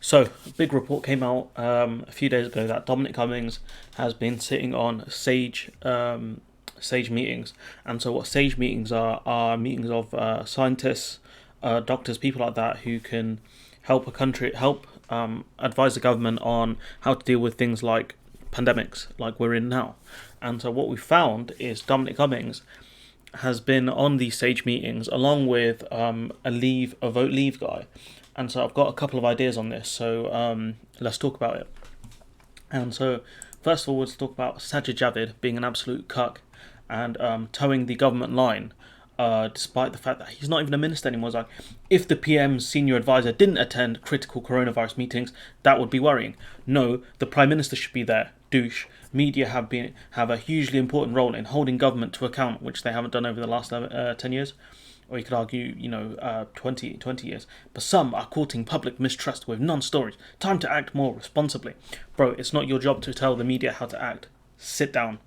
So, a big report came out a few days ago that Dominic Cummings has been sitting on Sage meetings, and so what Sage meetings are meetings of scientists, doctors, people like that who can help advise the government on how to deal with things like pandemics, like we're in now. And so what we found is Dominic Cummings has been on these Sage meetings along with a vote leave guy. And so I've got a couple of ideas on this. So let's talk about it. And so first of all, let's talk about Sajid Javid being an absolute cuck and towing the government line, despite the fact that he's not even a minister anymore. It's like, if the PM's senior advisor didn't attend critical coronavirus meetings, that would be worrying. No, the Prime Minister should be there. Douche. Media have a hugely important role in holding government to account, which they haven't done over the last 10 years. Or you could argue, 20 years. But some are courting public mistrust with non-stories. Time to act more responsibly. Bro, it's not your job to tell the media how to act. Sit down.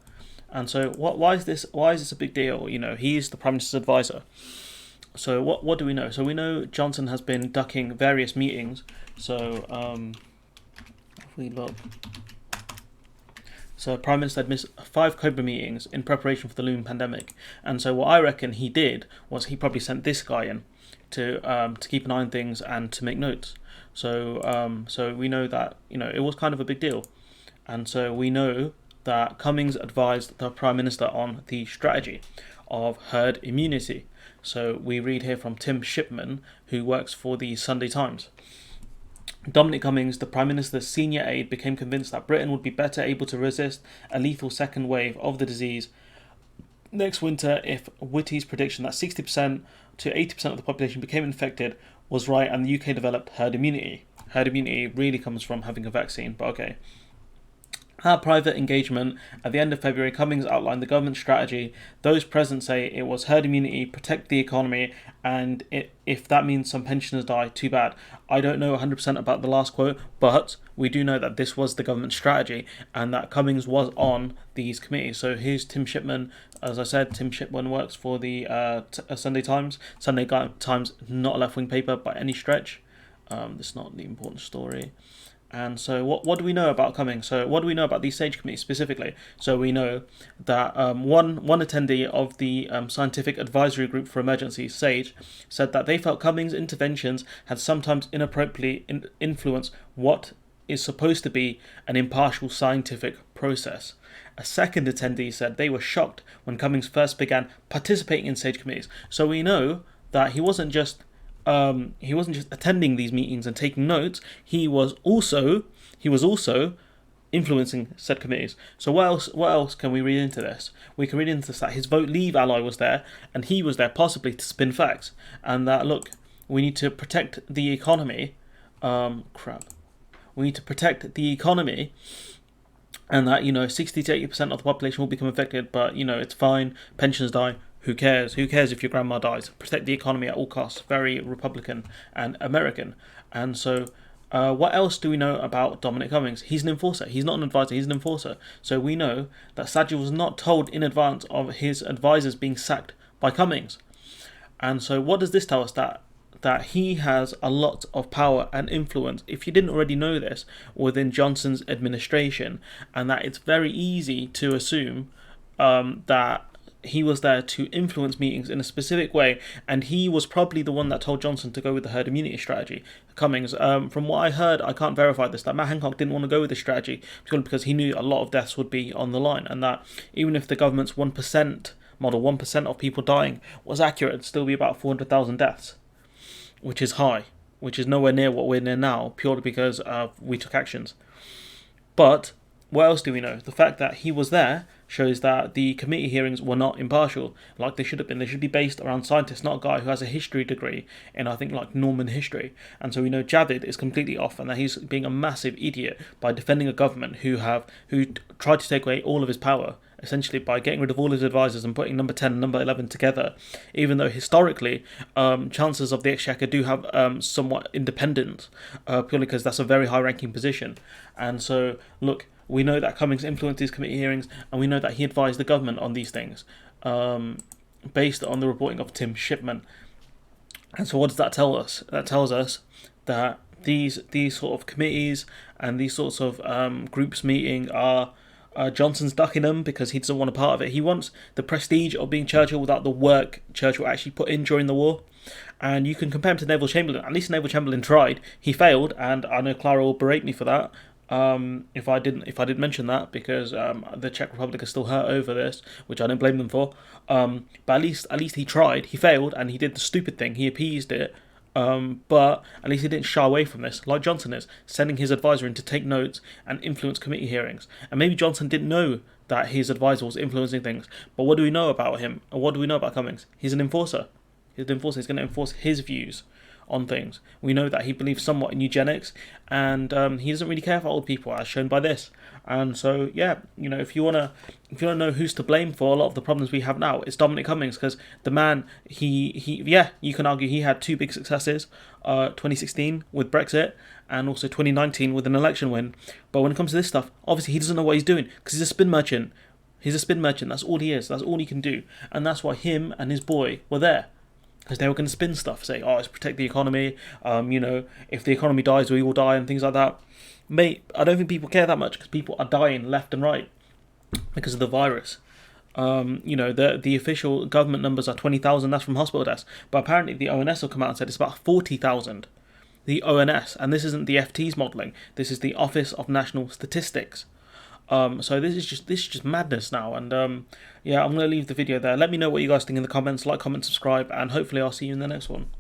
And so, why is this a big deal? He's the Prime Minister's advisor. So what do we know? So we know Johnson has been ducking various meetings. So if we look. So Prime Minister had missed 5 Cobra meetings in preparation for the looming pandemic. And so what I reckon he did was he probably sent this guy in to keep an eye on things and to make notes. So we know that it was kind of a big deal. And so we know that Cummings advised the Prime Minister on the strategy of herd immunity. So we read here from Tim Shipman, who works for the Sunday Times. Dominic Cummings, the Prime Minister's senior aide, became convinced that Britain would be better able to resist a lethal second wave of the disease next winter if Whitty's prediction that 60% to 80% of the population became infected was right and the UK developed herd immunity. Herd immunity really comes from having a vaccine, but okay. At private engagement at the end of February, Cummings outlined the government strategy. Those present say it was herd immunity, protect the economy, and if that means some pensioners die, too bad. I don't know 100% about the last quote, but we do know that this was the government strategy and that Cummings was on these committees. So here's Tim Shipman. As I said, Tim Shipman works for the Sunday Times. Sunday Times, not a left-wing paper by any stretch. This is not the important story. And so what do we know about Cummings? So what do we know about these Sage committees specifically? So we know that one attendee of the Scientific Advisory Group for Emergencies, SAGE, said that they felt Cummings' interventions had sometimes inappropriately influenced what is supposed to be an impartial scientific process. A second attendee said they were shocked when Cummings first began participating in SAGE committees. So we know that he wasn't just attending these meetings and taking notes. He was also influencing said committees. So what else can we read into this? We can read into this that his vote leave ally was there, and he was there possibly to spin facts, and that look, we need to protect the economy. We need to protect the economy. And that 60 to 80% of the population will become affected, but it's fine. Pensions die. Who cares? Who cares if your grandma dies? Protect the economy at all costs. Very Republican and American. And so, what else do we know about Dominic Cummings? He's an enforcer. He's not an advisor. He's an enforcer. So we know that Sajid was not told in advance of his advisors being sacked by Cummings. And so, what does this tell us? That he has a lot of power and influence, if you didn't already know this, within Johnson's administration, and that it's very easy to assume that he was there to influence meetings in a specific way, and he was probably the one that told Johnson to go with the herd immunity strategy. Cummings, from what I heard, I can't verify this, that Matt Hancock didn't want to go with this strategy purely because he knew a lot of deaths would be on the line, and that even if the government's 1% model, 1% of people dying, was accurate, it'd still be about 400,000 deaths, which is high, which is nowhere near what we're near now, purely because we took actions. But what else do we know? The fact that he was there shows that the committee hearings were not impartial, like they should have been. They should be based around scientists, not a guy who has a history degree in, I think, like Norman history. And so we know Javid is completely off, and that he's being a massive idiot by defending a government who tried to take away all of his power, essentially by getting rid of all his advisors and putting number 10 and number 11 together, even though historically chancellors of the Exchequer do have somewhat independence, purely because that's a very high-ranking position. And so, look, we know that Cummings influenced these committee hearings, and we know that he advised the government on these things, based on the reporting of Tim Shipman. And so what does that tell us? That tells us that these sort of committees and these sorts of groups meeting are Johnson's ducking them because he doesn't want a part of it. He wants the prestige of being Churchill without the work Churchill actually put in during the war. And you can compare him to Neville Chamberlain. At least Neville Chamberlain tried. He failed, and I know Clara will berate me for that. If I didn't mention that, because the Czech Republic is still hurt over this, which I don't blame them for. But at least he tried. He failed, and he did the stupid thing. He appeased it. But at least he didn't shy away from this, like Johnson is, sending his advisor in to take notes and influence committee hearings. And maybe Johnson didn't know that his advisor was influencing things. But what do we know about him? And what do we know about Cummings? He's an enforcer. He's an enforcer. He's going to enforce his views on things. We know that he believes somewhat in eugenics, and he doesn't really care for old people, as shown by this. And so, yeah, if you wanna know who's to blame for a lot of the problems we have now, it's Dominic Cummings, because the man, you can argue he had two big successes, 2016 with Brexit, and also 2019 with an election win. But when it comes to this stuff, obviously he doesn't know what he's doing, because he's a spin merchant. He's a spin merchant. That's all he is. That's all he can do, and that's why him and his boy were there. Because they were going to spin stuff, say, it's protect the economy, if the economy dies, we will die, and things like that. Mate, I don't think people care that much, because people are dying left and right because of the virus. The official government numbers are 20,000, that's from hospital deaths. But apparently the ONS have come out and said it's about 40,000. The ONS, and this isn't the FT's modelling, this is the Office of National Statistics. So this is just madness now, and I'm going to leave the video there. Let me know what you guys think in the comments, like, comment, subscribe, and hopefully I'll see you in the next one.